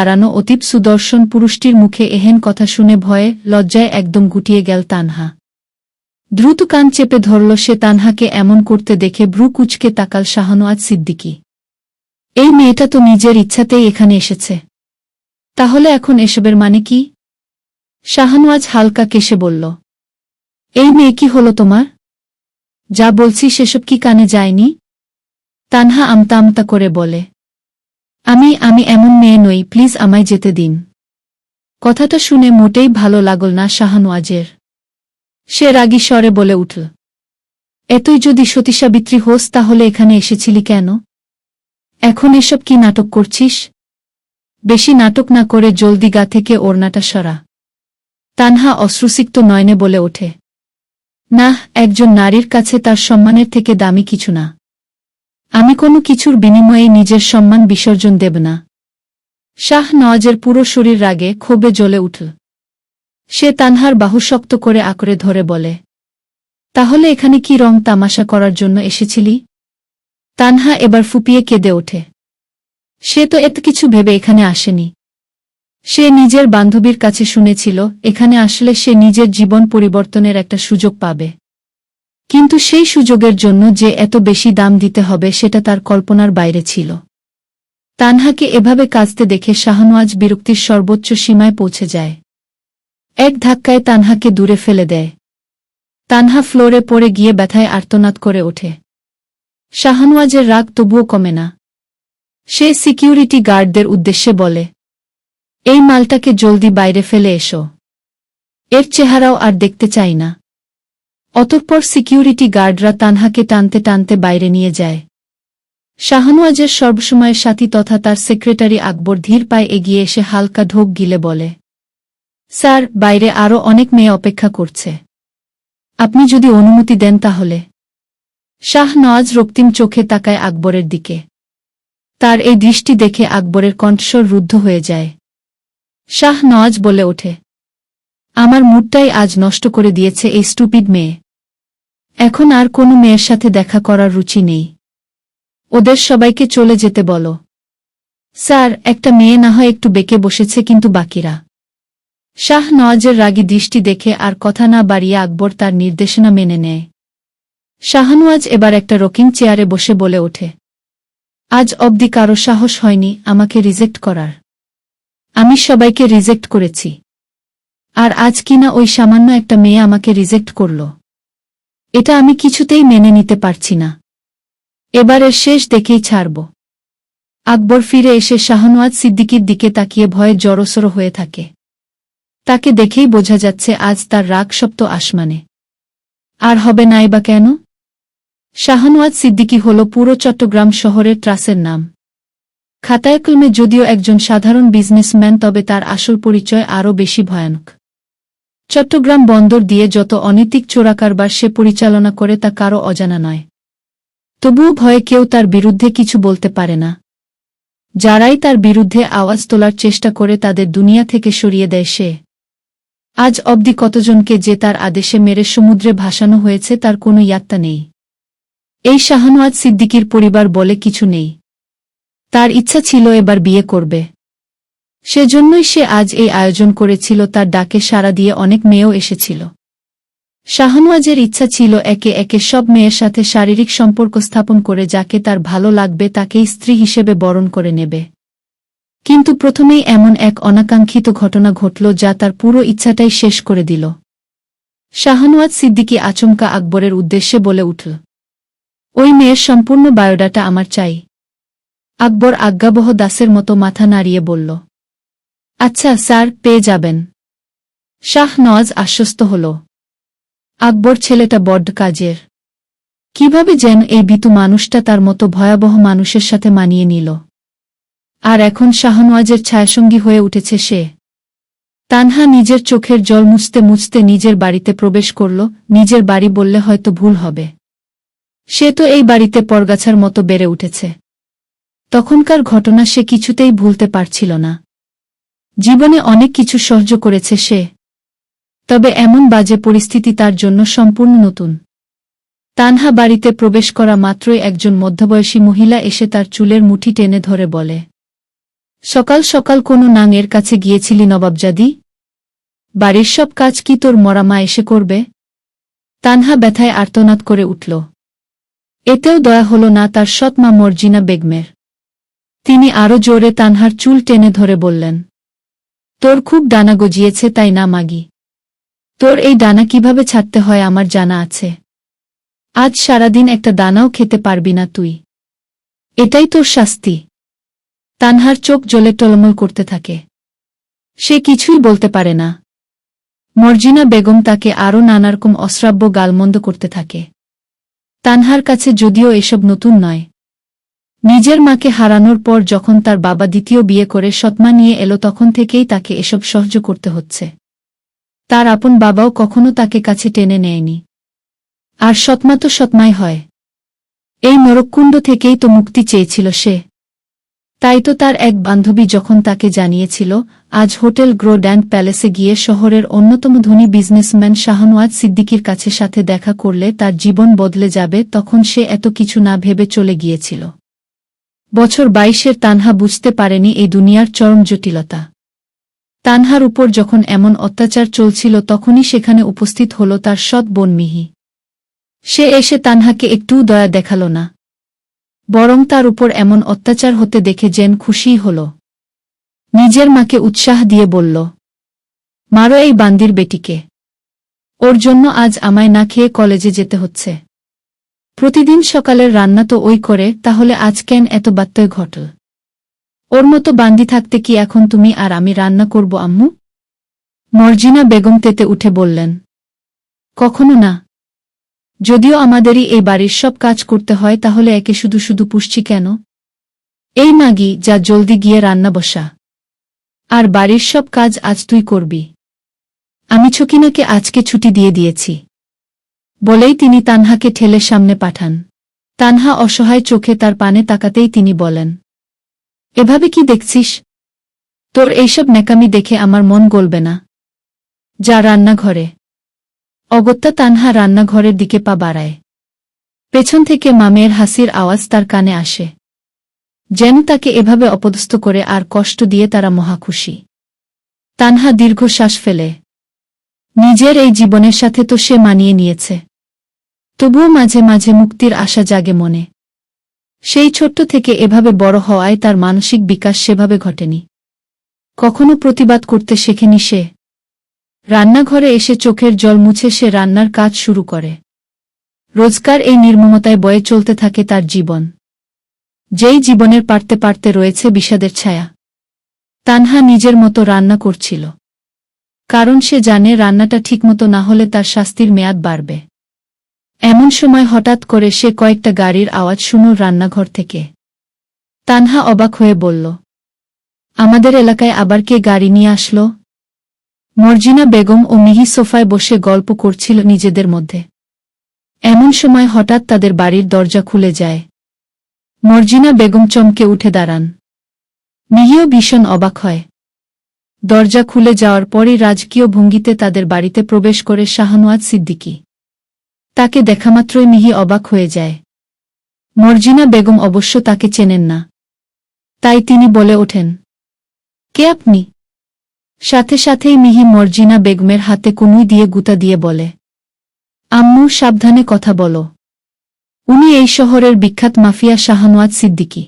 দাঁড়ানো অতীব সুদর্শন পুরুষটির মুখে এহেন কথা শুনে ভয়ে লজ্জায় একদম গুটিয়ে গেল তানহা। দ্রুত কান চেপে ধরল সে। তানহাকে এমন করতে দেখে ভ্রু কুঁচকে তাকাল শাহনওয়াজ সিদ্দিকী। এই মেয়েটা তো নিজের ইচ্ছাতেই এখানে এসেছে, তাহলে এখন এসবের মানে কি? শাহনওয়াজ হালকা কেশে বলল, এই মেয়ে কি হলো তোমার? যা বলছি সেসব কি কানে যায়নি? তানহা আমতা আমতা করে বলে, আমি এমন মেয়ে নই, প্লিজ আমায় যেতে দিন। কথাটা শুনে মোটেই ভালো লাগল না শাহনওয়াজের। সে রাগী স্বরে বলে উঠল, এতই যদি সতীসাবিত্রী হোস তাহলে এখানে এসেছিলি কেন? এখন এসব কি নাটক করছিস? বেশি নাটক না করে জলদি গা থেকে ওড়নাটা সরা। তানহা অশ্রুসিক্ত নয়নে বলে ওঠে, না, একজন নারীর কাছে তার সম্মানের থেকে দামি কিছু না। আমি কোনো কিছুর বিনিময়ে নিজের সম্মান বিসর্জন দেব না। শাহনওয়াজের পুরো শরীর রাগে ক্ষোভে জ্বলে উঠল। সে তানহার বাহু শক্ত করে আঁকড়ে ধরে বলে, তাহলে এখানে কি রং তামাশা করার জন্য এসেছিলি? তানহা এবার ফুপিয়ে কেঁদে ওঠে। সে তো এত কিছু ভেবে এখানে আসেনি। সে নিজের বান্ধবীর কাছে শুনেছিল এখানে আসলে সে নিজের জীবন পরিবর্তনের একটা সুযোগ পাবে, কিন্তু সেই সুযোগের জন্য যে এত বেশি দাম দিতে হবে সেটা তার কল্পনার বাইরে ছিল। তানহাকে এভাবে কাঁদতে দেখে শাহনওয়াজ বিরক্তির সর্বোচ্চ সীমায় পৌঁছে যায়। এক ধাক্কায় তানহাকে দূরে ফেলে দেয়। তানহা ফ্লোরে পড়ে গিয়ে ব্যথায় আর্তনাদ করে ওঠে। শাহনওয়াজের রাগ তবুও কমে না। সে সিকিউরিটি গার্ডদের উদ্দেশ্যে বলে, এই মালটাকে জলদি বাইরে ফেলে এসো, এর চেহারাও আর দেখতে চাই না। অতঃপর সিকিউরিটি গার্ডরা তানহাকে টানতে টানতে বাইরে নিয়ে যায়। শাহনওয়াজের সর্বসময়ের সাথী তথা তার সেক্রেটারি আকবর ধীর পায়ে এগিয়ে এসে হালকা ঢোক গিলে বলে, স্যার, বাইরে আরও অনেক মেয়ে অপেক্ষা করছে, আপনি যদি অনুমতি দেন তাহলে। শাহনওয়াজ রক্তিম চোখে তাকায় আকবরের দিকে। তার এই দৃষ্টি দেখে আকবরের কণ্ঠস্বর রুদ্ধ হয়ে যায়। শাহনওয়াজ বলে ওঠে, আমার মুডটাই আজ নষ্ট করে দিয়েছে এই স্টুপিড মেয়ে। এখন আর কোনো মেয়ের সাথে দেখা করার রুচি নেই। ওদের সবাইকে চলে যেতে বলো। স্যার, একটা মেয়ে না হয় একটু বেঁকে বসেছে, কিন্তু বাকিরা? শাহনওয়াজের রাগী দৃষ্টি দেখে আর কথা না বাড়িয়ে আকবর তার নির্দেশনা মেনে নেয়। শাহনওয়াজ এবার একটা রকিং চেয়ারে বসে বলে ওঠে, আজ অবধি কারো সাহস হয়নি আমাকে রিজেক্ট করার। আমি সবাইকে রিজেক্ট করেছি, আর আজ কিনা ওই সামান্য একটা মেয়ে আমাকে রিজেক্ট করল। এটা আমি কিছুতেই মেনে নিতে পারছি না। এবারের শেষ দেখেই ছাড়ব। আকবর ফিরে এসে শাহনওয়াজ সিদ্দিকীর দিকে তাকিয়ে ভয়ে জড়সড় হয়ে থাকে। তাকে দেখেই বোঝা যাচ্ছে আজ তার রাগ সপ্ত আসমানে। আর হবে নাই বা কেন? শাহনওয়াজ সিদ্দিকী হল পুরো চট্টগ্রাম শহরের ত্রাসের নাম। খাতায় কলমে যদিও একজন সাধারণ বিজনেসম্যান, তবে তার আসল পরিচয় আরও বেশি ভয়ানক। চট্টগ্রাম বন্দর দিয়ে যত অনৈতিক চোরাকারবার সে পরিচালনা করে তা কারও অজানা নয়। তবুও ভয়ে কেউ তার বিরুদ্ধে কিছু বলতে পারে না। যারাই তার বিরুদ্ধে আওয়াজ তোলার চেষ্টা করে তাদের দুনিয়া থেকে সরিয়ে দেয় সে। আজ অবধি কতজনকে যে তার আদেশে মেরে সমুদ্রে ভাসানো হয়েছে তার কোনো ইয়াত্তা নেই। এই শাহনওয়াজ সিদ্দিকীর পরিবার বলে কিছু নেই। তার ইচ্ছা ছিল এবার বিয়ে করবে। সেজন্যই সে আজ এই আয়োজন করেছিল। তার ডাকে সাড়া দিয়ে অনেক মেয়েও এসেছিল। শাহনওয়াজের ইচ্ছা ছিল একে একে সব মেয়ের সাথে শারীরিক সম্পর্ক স্থাপন করে যাকে তার ভালো লাগবে তাকেই স্ত্রী হিসেবে বরণ করে নেবে। কিন্তু প্রথমেই এমন এক অনাকাঙ্ক্ষিত ঘটনা ঘটল যা তার পুরো ইচ্ছাটাই শেষ করে দিল। শাহনওয়াজ সিদ্দিকী আচমকা আকবরের উদ্দেশ্যে বলে উঠল, ওই মেয়ের সম্পূর্ণ বায়োডাটা আমার চাই। আকবর আজ্ঞাবহ দাসের মতো মাথা নাড়িয়ে বলল, আচ্ছা স্যার, পেয়ে যাবেন। শাহনওয়াজ আশ্বস্ত হল। আকবর ছেলেটা বড্ড কাজের। কিভাবে যেন এই ভীতু মানুষটা তার মতো ভয়াবহ মানুষের সাথে মানিয়ে নিল। আর এখন শাহনওয়াজের ছায়াসঙ্গী হয়ে উঠেছে সে। তানহা নিজের চোখের জল মুছতে মুছতে নিজের বাড়িতে প্রবেশ করল। নিজের বাড়ি বললে হয়তো ভুল হবে। সে তো এই বাড়িতে পরগাছার মতো বেড়ে উঠেছে। তখনকার ঘটনা সে কিছুতেই ভুলতে পারছিল না। জীবনে অনেক কিছু সহ্য করেছে সে, তবে এমন বাজে পরিস্থিতি তার জন্য সম্পূর্ণ নতুন। তানহা বাড়িতে প্রবেশ করা মাত্রই একজন মধ্যবয়সী মহিলা এসে তার চুলের মুঠি টেনে ধরে বলে, সকাল সকাল কোনো নাঙের কাছে গিয়েছিলি নবাবজাদি? বাড়ির সব কাজ কি তোর মরা মা এসে করবে? তানহা ব্যথায় আর্তনাদ করে উঠল। এতেও দয়া হল না তার সৎ মা মর্জিনা বেগমের। তিনি আরো জোরে তানহার চুল টেনে ধরে বললেন, তোর খুব ডানা গজিয়েছে তাই না মাগি? তোর এই ডানা কিভাবে ছাড়তে হয় আমার জানা আছে। আজ সারাদিন একটা দানাও খেতে পারবি না তুই। এটাই তোর শাস্তি। তানহার চোখ জ্বলে টলমল করতে থাকে। সে কিছুই বলতে পারে না। মর্জিনা বেগম তাকে আরও নানারকম অশ্রাব্য গালমন্দ করতে থাকে। তানহার কাছে যদিও এসব নতুন নয়। নিজের মাকে হারানোর পর যখন তার বাবা দ্বিতীয় বিয়ে করে সৎমা নিয়ে এলো তখন থেকেই তাকে এসব সহ্য করতে হচ্ছে। তার আপন বাবাও কখনো তাকে কাছে টেনে নেয়নি। আর সৎমা তো সৎমাই হয়। এই নরককুণ্ড থেকেই তো মুক্তি চেয়েছিল সে। তাই তো তার এক বান্ধবী যখন তাকে জানিয়েছিল আজ হোটেল গ্র্যান্ড প্যালেসে গিয়ে শহরের অন্যতম ধনী বিজনেসম্যান শাহনওয়াজ সিদ্দিকীর কাছে সাথে দেখা করলে তার জীবন বদলে যাবে, তখন সে এত কিছু না ভেবে চলে গিয়েছিল। বছর 22-এর তানহা বুঝতে পারেনি এই দুনিয়ার চরম জটিলতা। তানহার উপর যখন এমন অত্যাচার চলছিল তখনই সেখানে উপস্থিত হল তার সৎ বোন মিহি। সে এসে তানহাকে একটুও দয়া দেখাল না, বরং তার উপর এমন অত্যাচার হতে দেখে যেন খুশিই হল। নিজের মাকে উৎসাহ দিয়ে বলল, মারো এই বান্দির বেটিকে। ওর জন্য আজ আমায় না খেয়ে কলেজে যেতে হচ্ছে। প্রতিদিন সকালের রান্না তো ওই করে, তাহলে আজ কেন এত ব্যত্যয় ঘটল? ওর মতো বান্দি থাকতে কি এখন তুমি আর আমি রান্না করব আম্মু? মর্জিনা বেগম তেতে উঠে বললেন, কখনো না। যদিও আমাদেরই এই বাড়ির সব কাজ করতে হয়, তাহলে একে শুধু শুধু পুষছি কেন? এই মাগি, যা জলদি গিয়ে রান্না বসা। আর বাড়ির সব কাজ আজ তুই করবি। আমি ছকিনাকে আজকে ছুটি দিয়ে দিয়েছি। বলেই তিনি তানহাকে ঠেলে সামনে পাঠান। তানহা অসহায় চোখে তার পানে তাকাতেই তিনি বলেন, এভাবে কি দেখছিস? তোর এইসব ন্যাকামি দেখে আমার মন গলবে না। যা রান্নাঘরে। অগত্যা তানহা রান্নাঘরের দিকে পা বাড়ায়। পেছন থেকে মামের হাসির আওয়াজ তার কানে আসে। যেন তাকে এভাবে অপদস্থ করে আর কষ্ট দিয়ে তারা মহাখুশি। তানহা দীর্ঘশ্বাস ফেলে। নিজের এই জীবনের সাথে তো সে মানিয়ে নিয়েছে। তবুও মাঝে মাঝে মুক্তির আশা জাগে মনে। সেই ছোট্ট থেকে এভাবে বড় হওয়ায় তার মানসিক বিকাশ সেভাবে ঘটেনি। কখনো প্রতিবাদ করতে শেখেনি সে। রান্নাঘরে এসে চোখের জল মুছে সে রান্নার কাজ শুরু করে। রোজকার এই নির্মমতায় বয়ে চলতে থাকে তার জীবন। যেই জীবনের পারতে পারতে রয়েছে বিষাদের ছায়া। তানহা নিজের মতো রান্না করছিল। কারণ সে জানে রান্নাটা ঠিকমতো না হলে তার শাস্তির মেয়াদ বাড়বে। এমন সময় হঠাৎ করে সে কয়েকটা গাড়ির আওয়াজ শুনল রান্নাঘর থেকে। তানহা অবাক হয়ে বলল, আমাদের এলাকায় আবার কে গাড়ি নিয়ে আসলো? মর্জিনা বেগম ও মিহি সোফায় বসে গল্প করছিল নিজেদের মধ্যে। এমন সময় হঠাৎ তাদের বাড়ির দরজা খুলে যায়। মর্জিনা বেগম চমকে উঠে দাঁড়ান। মিহিও ভীষণ অবাক হয়। দরজা খুলে যাওয়ার পরই রাজকীয় ভঙ্গিতে তাদের বাড়িতে প্রবেশ করে শাহনওয়াজ সিদ্দিকী। তাকে দেখামাত্রই মিহি অবাক হয়ে যায়। মর্জিনা বেগম অবশ্য তাকে চেনেন না। তাই তিনি বলে ওঠেন, কে আপনি? সাথে সাথেই মিহি মর্জিনা বেগমের হাতে কনুই দিয়ে গুতা দিয়ে বলে, আম্মু, সাবধানে কথা বলো। উনি এই শহরের বিখ্যাত মাফিয়া শাহনওয়াজ সিদ্দিকী।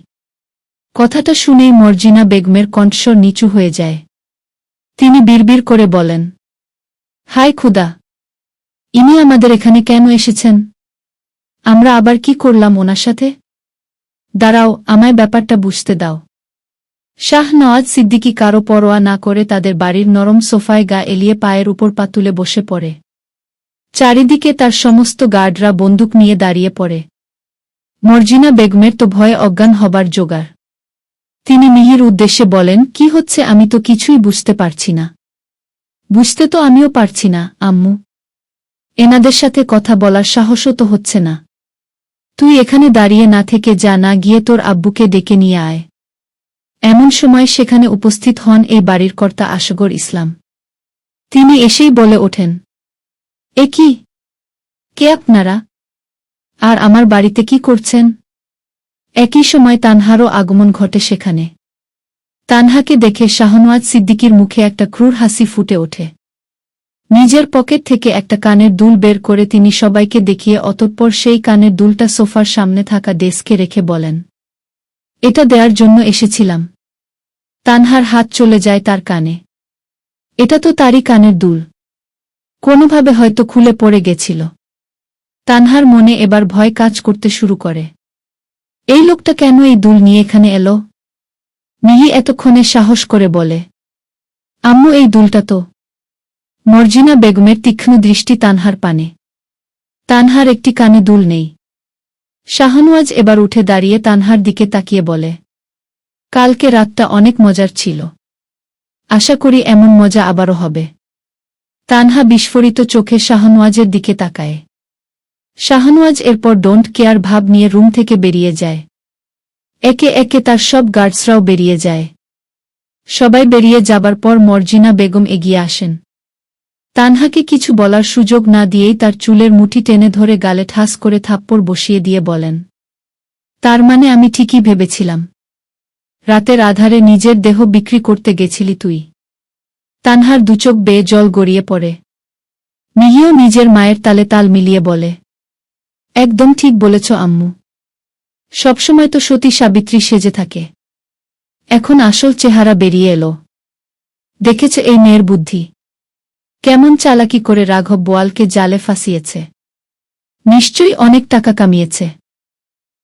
কথাটা শুনেই মর্জিনা বেগমের কণ্ঠস্বর নিচু হয়ে যায়। তিনি বিড়বিড় করে বলেন, হায় খুদা! ইনি আমাদের এখানে কেন এসেছেন? আমরা আবার কি করলাম ওনার সাথে? দাঁড়াও, আমায় ব্যাপারটা বুঝতে দাও। শাহনওয়াজ সিদ্দিকী কারো পরোয়া না করে তাদের বাড়ির নরম সোফায় গা এলিয়ে পায়ের উপর পা তুলে বসে পড়ে। চারিদিকে তার সমস্ত গার্ডরা বন্দুক নিয়ে দাঁড়িয়ে পড়ে। মর্জিনা বেগমের তো ভয়ে অজ্ঞান হবার জোগাড়। তিনি মিহির উদ্দেশ্যে বলেন, কি হচ্ছে আমি তো কিছুই বুঝতে পারছি না। বুঝতে তো আমিও পারছি না, আম্মু। এনাদের সাথে কথা বলার সাহসও তো হচ্ছে না। তুই এখানে দাঁড়িয়ে না থেকে যা, না গিয়ে তোর আব্বুকে ডেকে নিয়ে আয়। এমন সময় সেখানে উপস্থিত হন এই বাড়ির কর্তা আসগর ইসলাম। তিনি এসেই বলে ওঠেন, এ কি? কে আপনারা? আর আমার বাড়িতে কি করছেন? একই সময় তানহারও আগমন ঘটে সেখানে। তানহাকে দেখে শাহনওয়াজ সিদ্দিকীর মুখে একটা ক্রূর হাসি ফুটে ওঠে। নিজের পকেট থেকে একটা কানের দুল বের করে তিনি সবাইকে দেখিয়ে অতঃপর সেই কানের দুলটা সোফার সামনে থাকা ডেস্কে রেখে বলেন, এটা দেওয়ার জন্য এসেছিলাম। তানহার হাত চলে যায় তার কানে। এটা তো তারই কানের দুল। কোনোভাবে হয়তো খুলে পড়ে গেছিল। তানহার মনে এবার ভয় কাজ করতে শুরু করে। এই লোকটা কেন এই দুল নিয়ে এখানে এলো? মিহি এতক্ষণে সাহস করে বলে, আম্মু এই দুলটা তো। মর্জিনা বেগমের তীক্ষ্ণ দৃষ্টি তানহার পানে। তানহার একটি কানে দুল নেই। শাহনওয়াজ এবার উঠে দাঁড়িয়ে তানহার দিকে তাকিয়ে বলে, কালকে রাতটা অনেক মজার ছিল। আশা করি এমন মজা আবারও হবে। তানহা বিস্ফোরিত চোখে শাহনওয়াজের দিকে তাকায়। শাহনওয়াজ এরপর ডোন্ট কেয়ার ভাব নিয়ে রুম থেকে বেরিয়ে যায়। একে একে তার সব গার্ডসরাও বেরিয়ে যায়। সবাই বেরিয়ে যাবার পর মর্জিনা বেগম এগিয়ে আসেন। তানহাকে কিছু বলার সুযোগ না দিয়েই তার চুলের মুঠি টেনে ধরে গালে ঠাস করে থাপ্পড় বসিয়ে দিয়ে বলেন, তার মানে আমি ঠিকই ভেবেছিলাম। রাতের আধারে নিজের দেহ বিক্রি করতে গেছিলি তুই। তানহার দুচোখ বেয়ে জল গড়িয়ে পড়ে। মিহিও নিজের মায়ের তালে তাল মিলিয়ে বলে, একদম ঠিক বলেছ আম্মু। সবসময় তো সতী সাবিত্রী সেজে থাকে। এখন আসল চেহারা বেরিয়ে এলো। দেখেছে এই মেয়ের বুদ্ধি। কেমন চালাকি করে রাঘব বোয়ালকে জালে ফাঁসিয়েছে। নিশ্চয়ই অনেক টাকা কামিয়েছে।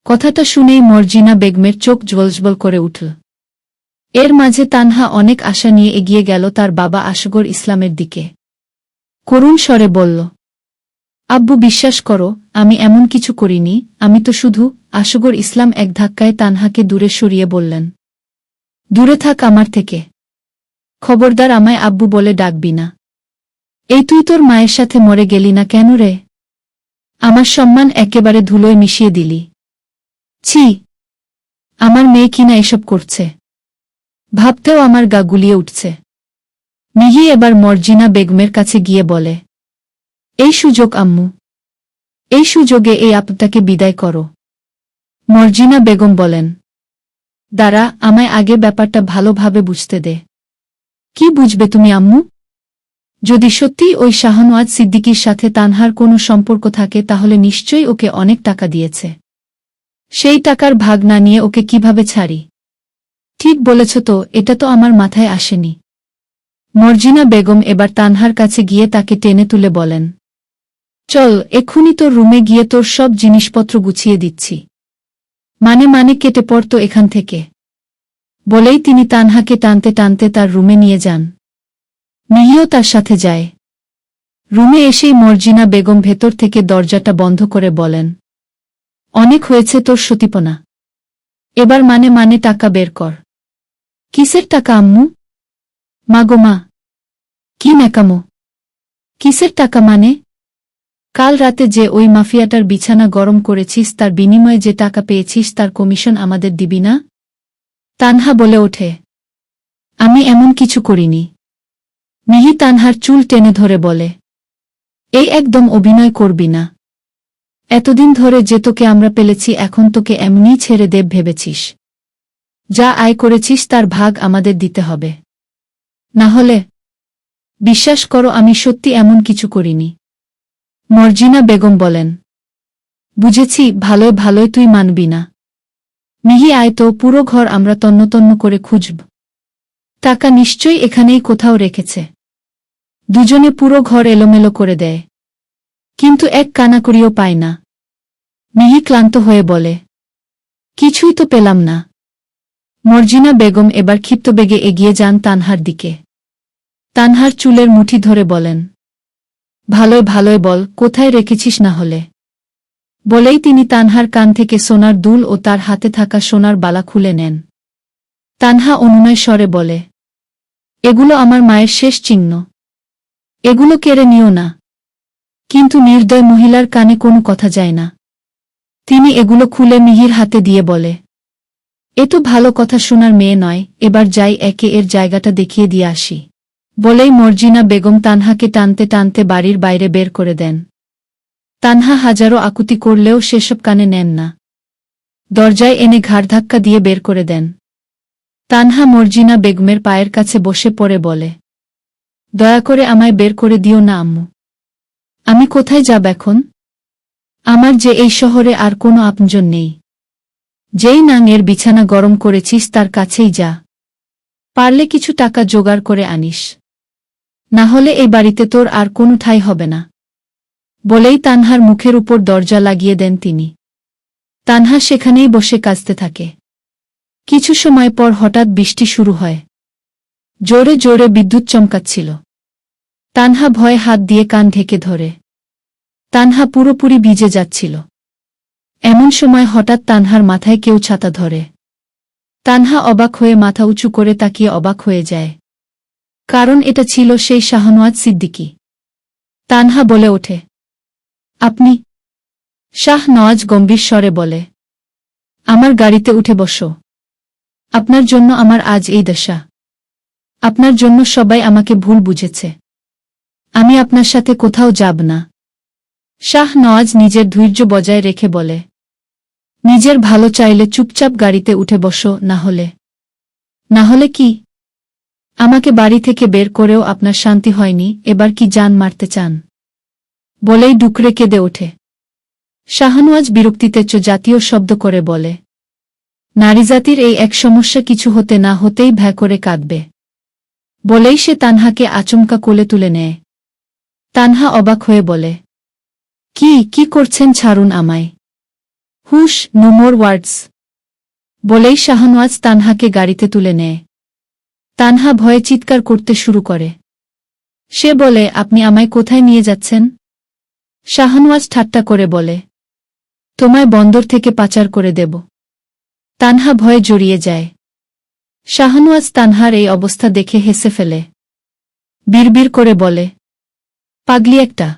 কথাটা শুনেই মর্জিনা বেগমের চোখ জ্বলজ্বল করে উঠল। এর মাঝে তানহা অনেক আশা নিয়ে এগিয়ে গেল তার বাবা আসগর ইসলামের দিকে। করুণ স্বরে বলল, আব্বু বিশ্বাস করো, আমি এমন কিছু করিনি, আমি তো শুধু। আসগর ইসলাম এক ধাক্কায় তানহাকে দূরে সরিয়ে বললেন, দূরে থাক আমার থেকে। খবরদার আমায় আব্বু বলে ডাকবি না। এই তুই তোর মায়ের সাথে মরে গেলি না কেন রে? আমার সম্মান একেবারে ধুলোয় মিশিয়ে দিলি। ছি, আমার মেয়ে কিনা এসব করছে। ভাবতেও আমার গা গুলিয়ে উঠছে। মিহি এবার মর্জিনা বেগমের কাছে গিয়ে বলে, এই সুযোগ আম্মু, এই সুযোগে এই আপটাকে বিদায় করো। মর্জিনা বেগম বলেন, দাঁড়া, আমায় আগে ব্যাপারটা ভালোভাবে বুঝতে দে। কি বুঝবে তুমি আম্মু? যদি সত্যিই ওই শাহনওয়াজ সিদ্দিকীর সাথে তানহার কোনো সম্পর্ক থাকে তাহলে নিশ্চয়ই ওকে অনেক টাকা দিয়েছে। সেই টাকার ভাগ না নিয়ে ওকে কিভাবে ছাড়ি? ঠিক বলেছ তো, এটা তো আমার মাথায় আসেনি। মর্জিনা বেগম এবার তানহার কাছে গিয়ে তাকে টেনে তুলে বলেন, চল এক্ষুনি তোর রুমে গিয়ে তোর সব জিনিসপত্র গুছিয়ে দিচ্ছি। মানে কেটে পড়তো এখান থেকে। বলেই তিনি তানহাকে টানতে টানতে তার রুমে নিয়ে যান। মিহিও তার সাথে যায়। রুমে এসেই মর্জিনা বেগম ভেতর থেকে দরজাটা বন্ধ করে বলেন, অনেক হয়েছে তোর সতীপনা। এবার মানে টাকা বের কর। কিসের টাকা আম্মু? মাগো মা, কি ন্যাকামো! কিসের টাকা মানে? কাল রাতে যে ওই মাফিয়াটার বিছানা গরম করেছিস তার বিনিময়ে যে টাকা পেয়েছিস তার কমিশন আমাদের দিবি না? তানহা বলে ওঠে, আমি এমন কিছু করিনি। মিহি তানহার চুল টেনে ধরে বলে, এই একদম অভিনয় করবি না। এতদিন ধরে যে তোকে আমরা পেলেছি এখন তোকে এমনিই ছেড়ে দেব ভেবেছিস? যা আয় করেছিস তার ভাগ আমাদের দিতে হবে। না হলে? বিশ্বাস করো আমি সত্যি এমন কিছু করিনি। মর্জিনা বেগম বলেন, বুঝেছি, ভালোই ভালোই তুই মানবি না। মিহি আয় তো, পুরো ঘর আমরা তন্ন করে খুঁজব। টাকা নিশ্চয়ই এখানেই কোথাও রেখেছে। দুজনে পুরো ঘর এলোমেলো করে দেয়, কিন্তু এক কানাকড়িও পায় না। মিহি ক্লান্ত হয়ে বলে, কিছুই তো পেলাম না। মর্জিনা বেগম এবার ক্ষিপ্তবেগে এগিয়ে যান তানহার দিকে। তানহার চুলের মুঠি ধরে বলেন, ভালোই বল, কোথায় রেখেছিস না হলে? বলেই তিনি তানহার কান থেকে সোনার দুল ও তার হাতে থাকা সোনার বালা খুলে নেন। তানহা অনুনয় স্বরে বলে, এগুলো আমার মায়ের শেষ চিহ্ন। এগুলো কেড়ে নিও না। কিন্তু নির্দয় মহিলার কানে কোনো কথা যায় না। তিনি এগুলো খুলে মিহির হাতে দিয়ে বলে, এ তো ভালো কথা শোনার মেয়ে নয়, এবার যাই একে এর জায়গাটা দেখিয়ে দিয়ে আসি। বলেই মর্জিনা বেগম তানহাকে টানতে টানতে বাড়ির বাইরে বের করে দেন। তানহা হাজারো আকুতি করলেও সেসব কানে নেন না। দরজায় এনে ঘাড় ধাক্কা দিয়ে বের করে দেন। তানহা মর্জিনা বেগমের পায়ের কাছে বসে পড়ে বলে, দয়া করে আমায় বের করে দিও না আম্মু। আমি কোথায় যাব এখন? আমার যে এই শহরে আর কোনো আপনজন নেই। যেই নাঙের বিছানা গরম করেছিস তার কাছেই যা। পারলে কিছু টাকা জোগাড় করে আনিস। না হলে এই বাড়িতে তোর আর কোনো ঠাঁই হবে না। বলেই তানহার মুখের উপর দরজা লাগিয়ে দেন তিনি। তানহা সেখানেই বসে কাঁদতে থাকে। কিছু সময় পর হঠাৎ বৃষ্টি শুরু হয়। জোরে জোরে বিদ্যুৎ চমকাচ্ছিল। তানহা ভয়ে হাত দিয়ে কান ঢেকে ধরে। তানহা পুরোপুরি ভিজে যাচ্ছিল। এমন সময় হঠাৎ তানহার মাথায় কেউ ছাতা ধরে। তানহা অবাক হয়ে মাথা উঁচু করে তাকিয়ে অবাক হয়ে যায়। কারণ এটা ছিল সেই শাহনওয়াজ সিদ্দিকী। তানহা বলে ওঠে, আপনি? শাহনওয়াজ গম্ভীর স্বরে বলে, আমার গাড়িতে উঠে বসো। আপনার জন্য আমার আজ এই দশা। আপনার জন্য সবাই আমাকে ভুল বুঝেছে। আমি আপনার সাথে কোথাও যাব না। শাহনওয়াজ নিজের ধৈর্য বজায় রেখে বলে, নিজের ভালো চাইলে চুপচাপ গাড়িতে উঠে বসো, না হলে কি? আমাকে বাড়ি থেকে বের করেও আপনার শান্তি হয়নি, এবার কি জান মারতে চান? বলেই ডুকরে কেঁদে ওঠে। শাহনওয়াজ বিরক্তিতে জাতীয় শব্দ করে বলে, নারীজাতির এই এক সমস্যা কিছু হতে না হতেই ভ্যা করে কাঁদবে। বলেই সে তানহাকে আচমকা কোলে তুলে নেয়। তানহা অবাক হয়ে বলে, কি করছেন? ছাড়ুন আমায়। হুশ, নো মোর ওয়ার্ডস। বলেই শাহনওয়াজ তানহাকে গাড়িতে তুলে নেয়। তানহা ভয়ে চিৎকার করতে শুরু করে। সে বলে, আপনি আমায় কোথায় নিয়ে যাচ্ছেন? শাহনওয়াজ ঠাট্টা করে বলে, তোমায় বন্দর থেকে পাচার করে দেব। তানহা ভয়ে জড়িয়ে যায়। শাহনওয়াজ তানহার এই অবস্থা দেখে হেসে ফেলে। বিড়বিড় করে বলে, পাগলি একটা।